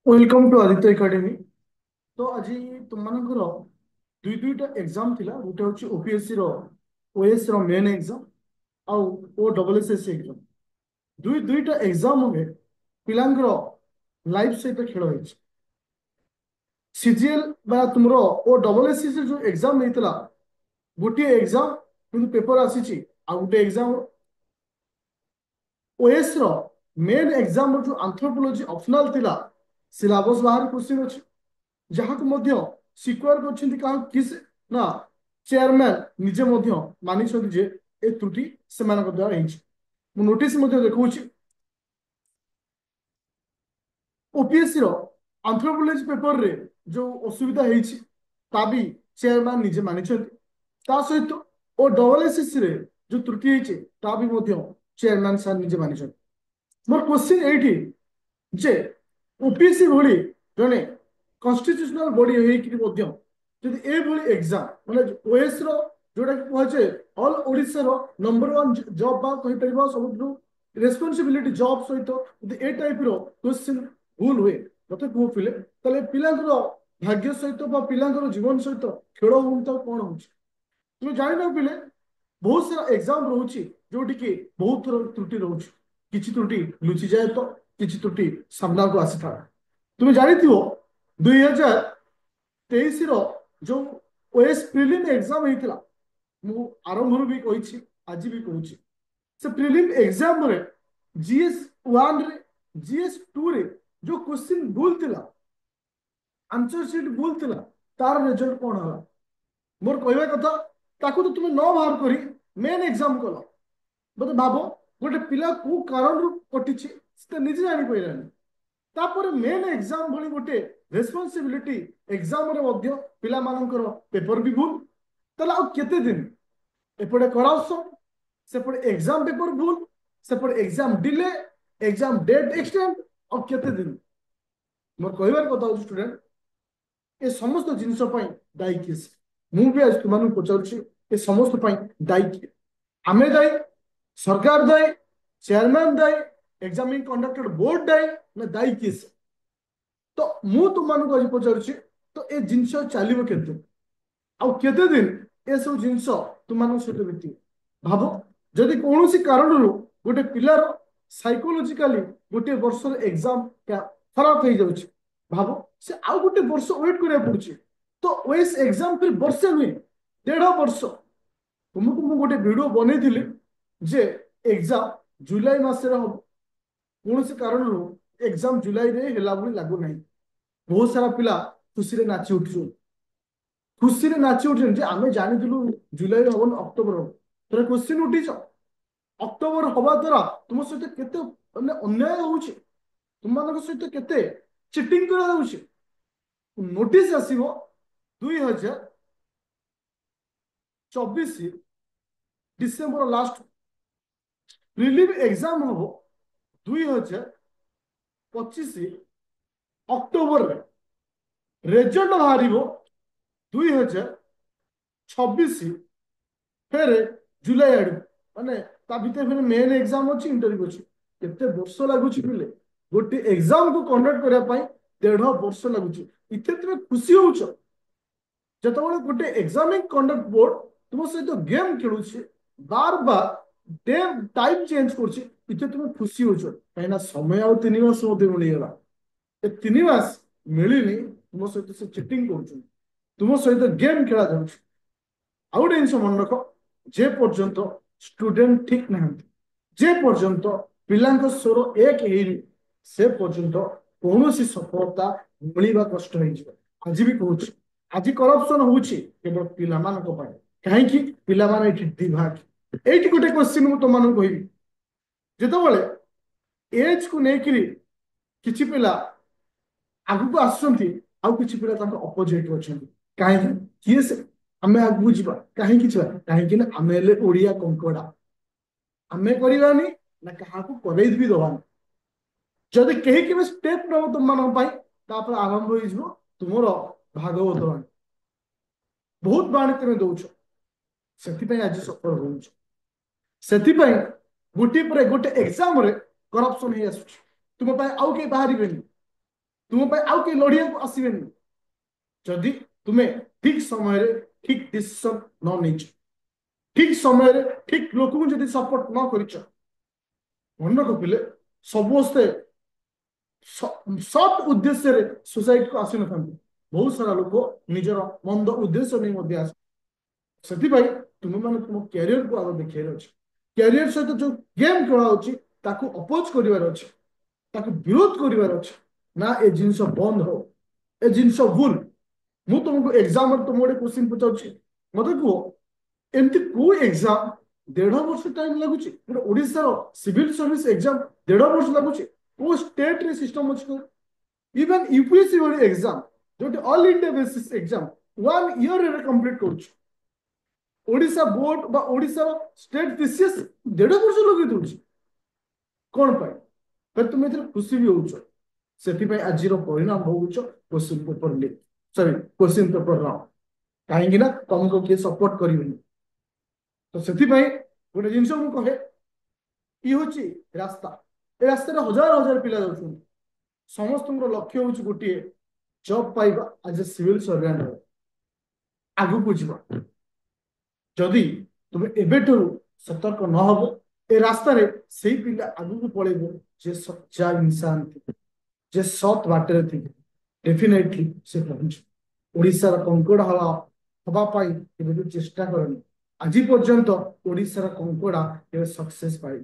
Welcome to Aditya academy. तो आज तुम मानकर दुईटा एग्जाम थिला गोटे हूँ ओपीएससी ओएस मेन एग्जाम आउ ओ डबल एस एग्जाम दुईटा एग्जाम में पिलांकर लाइफ सहित खेल होती सीजीएल बा तुम ओ डबल एस जो एग्जाम नहीं गोटे एग्जाम कि पेपर आसी आ गोटे एग्जाम ओएस मेन एग्जाम जो आंथ्रोपोलॉजी ऑप्शनल थिला सिलेबस बाहर क्वेश्चन अच्छी जहां स्वीकार कर किस ना चेयरमैन निजे मानी जे ए त्रुटि से द्वारा नोटिस देखा ओपीएससी आंथ्रोपोलॉजी पेपर रे जो असुविधा भी चेयरमैन निजे मानी सहित ओ डबल एसएससी रे जो त्रुटि भी चेयरमैन सर निजे मानी मोर क्वेश्चन ये जे ओपीएससी भली जने कन्स्टिट्यूशनल बॉडी जदि एभली एग्जाम माने ओएस रो जोटा कि कहे ऑल ओडिशा रो नंबर वन जॉब बा कहि परिबा सब रेस्पॉन्सिबिलिटी जॉब सहित जदि ए टाइप रो क्वेश्चन भूल हुए मते को फिले तले पिलांकर भाग्य सहित बा पिलांकर जीवन सहित खेल होउन त कोन होउछ तुम जानि न पिले बहुत सारा एग्जाम रोची जोटी कि बहुत त्रुटि रोची किछि त्रुटि लुचि जाए तो किछि त्रुटि सामना को आसी था तुम जानि थियो 2023 रो जो ओएस प्रिलिम एग्जाम हेतिला मु आरंभ भी कहिछि आज भी कहूछि से प्रिलिम एग्जाम रे जीएस 1 रे जीएस 2 रे जो क्वेश्चन भूल थिला आंसर शीट भूल थिला तार रिजल्ट कोन होला मोर कहवा कथा ताकू तो तुम न बाहर करी मेन एग्जाम कल मत भाव गोटे पिला को कारण कटि निजे जानी पारानी तापर मेन एग्जाम भली गोटे रेस्पॉन्सिबिलिटी एग्जाम रे मध्य पिला मानकर पेपर भी भूल तला आ केते दिन एपटे करप्शन सेपटे एग्जाम पेपर भूल सेपटे exam delay exam date extend आ केते दिन मोर कहबार कथा हो स्टूडेंट ए समस्त जिनस दायी किए मु भी आज तुम पचार ए समस्त दायी किए आमे दायी सरकार दायी चेयरमैन दायी एग्जामिंग कंडक्टेड बोर्ड दायी ना दायी किए तो मु तुम आज पचार तो ए जिनस चलो केते आते दिन ए सब जिनस तुम सहित बीत भाव जदि कौन कारण गोटे पिलार साइकोलोजिकाली गोटे वर्ष एग्जाम खराब हो जाऊँ भाव से आउ गोटे वर्ष वेट करिया पड़ुछि तो ओएस एग्जाम फिर वर्षे नुहे 1.5 वर्ष तुमको मु गोटे वीडियो बनै थिली जे एग्जाम जुलाई मासे हम कौन कारण एग्जाम जुलाई रे हेला बोली लागू नहीं बहुत सारा पिला खुशी रे नाची उठुछन खुशी रे नाची उठुछन जे आमे जानि दिलु जुलाई रे हबन अक्टोबर हम तोरा क्वेश्चन उठिछ अक्टोबर हवा द्वारा तुम सहित केते माने अन्याय होउछि तुम मानक सहित केते चिटिंग करा जाउछि नोटिस आसीबो 2024 डिसेंबर लास्ट प्रिलिम एग्जाम हम 2025 अक्टोबर रे रिजल्ट बाहर 2026 फिर जुलाई आड़ माने ता भीतर फिर मेन एग्जाम अच्छी इंटरव्यू अच्छी केते वर्ष लगुच पिले गोटे एग्जाम को कंडक्ट करने 1.5 वर्ष लगुच इतने तुम खुशी होच जतबे गोटे एग्जामिंग कंडक्ट बोर्ड तुम सहित गेम खेलु बार बार डे टाइम चेंज कर इतने तुम खुशी होच कहीं समय आ 3 मास मिलगला ए 3 मास मिलनी तुम सहित से चिटिंग कर तुम सहित गेम खेला जाऊँ आउ गोटे जिन मन रख जे पर्यंत स्टूडेंट ठीक ना जे पर्यंत पिलांक स्वर एक हेनी से पर्यंत कौन सफलता मिलवा कष्ट आज भी कहूँ आज करप्शन होची केवल पिला कहीं पिला दिमाग ये गोटे क्वेश्चन मुझे तुम कहबी जिते एज को लेकर किसी पिला आगु आसुँच आउ कि पिला अपोजिट अच्छा कहीं किए से आम आगू जा कहीं कहीं आम ओडिया कंकड़ा आम करानी ना क्या करे भी दबानी जदि कहीं के स्टेप नब तुम आरंभ हो तुम भागवत बाणी बहुत बाणी तुम्हें दौच से आज सफल हो गोटे पर गोटे एग्जाम रे करप्शन हो तुम आउ कहीं बाहर तुम आउ के लड़िया को आसबे जदि तुम्हें ठीक समय ठीक डिसीजन न नहीं ठीक समय ठीक लोक जब सपोर्ट न कर मन रखिले समस्ते सत उद्देश्य सोसाइटी को आसी न बहुत सारा लोक निजर मंद उद्देश्य नहीं आस से तुम मैंने तुम कैरियर को आगे देखार अच्छे कैरियर सहित जो गेम खेला अपोज करार अच्छे विरोध करार अच्छे ना ए जिनस बंद हो ए जिनस भूल मु तुमको एग्जाम तुम गोटे क्वेश्चन पचार मत कह एमती को एग्जाम 1.5 वर्ष टाइम लगुच ओडार सिविल सर्विस एग्जाम 1.5 वर्ष लगुच को स्टेट रे सिस्टम अच्छे इवन यूपीएससी वाली एग्जाम जो all India basis exam 1 year complete कर ओडिशा बोर्ड बा ओडिशा स्टेट पीसीएस 1.5 वर्ष लगे दूसरी कौन पाए फिर तुम ए खुशी भी होच से आज परिणाम भोगुच question paper leak sorry question paper round कहीं तुमको किए सपोर्ट कर तो से गोटे जिन कहे ये हूँ रास्ता ए रास्ता हजार हजार पिला जाऊँ समस्त लक्ष्य हूँ गोटे जॉब पाइबा एज ए सिविल सर्वेंट आगू को जीवा जदि तुम एबेठू सतर्क न हो ए रास्ता रे से पिला आगू को पड़ेबो जे सच्चा इंसान थी जे सत बाटे थी डेफिनेटली से पहुंच ओडिशार कंकड़ हवा हवा पाई केबे चेष्टा करनी आज पर्यंत ओडिशार कंकड़ा केबे सक्सेस पाई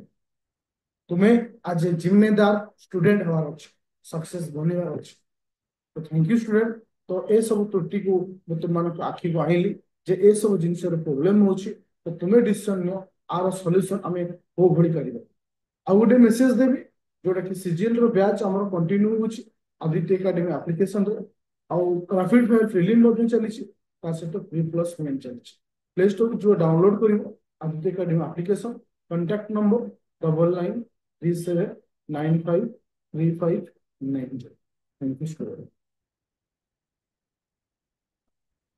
तुम्हें आज जिम्मेदार स्टूडेंट हवार अच्छे सक्सेस बनवार अच्छे तो थैंक यू स्टूडेंट तो ए सब त्रुटि को तुम आखि को आईली जे ए सब जिन प्रोब्लेम हो तो तुम्हें डिसीजन नियो आर सॉल्यूशन आम हो भड़ी कर आ गोटे मेसेज देवी जोटा कि सीजीएल रो बैच हमर कंटिन्यू होची आदित्य एकेडमी एप्लीकेशन रे आउ रैपिड फायर प्रीलिम लॉगिन चली ता सहित प्री प्लस मेन चली प्ले स्टोर जो डाउनलोड करिवो Aditya academy application contact number 9937953590 thank you student.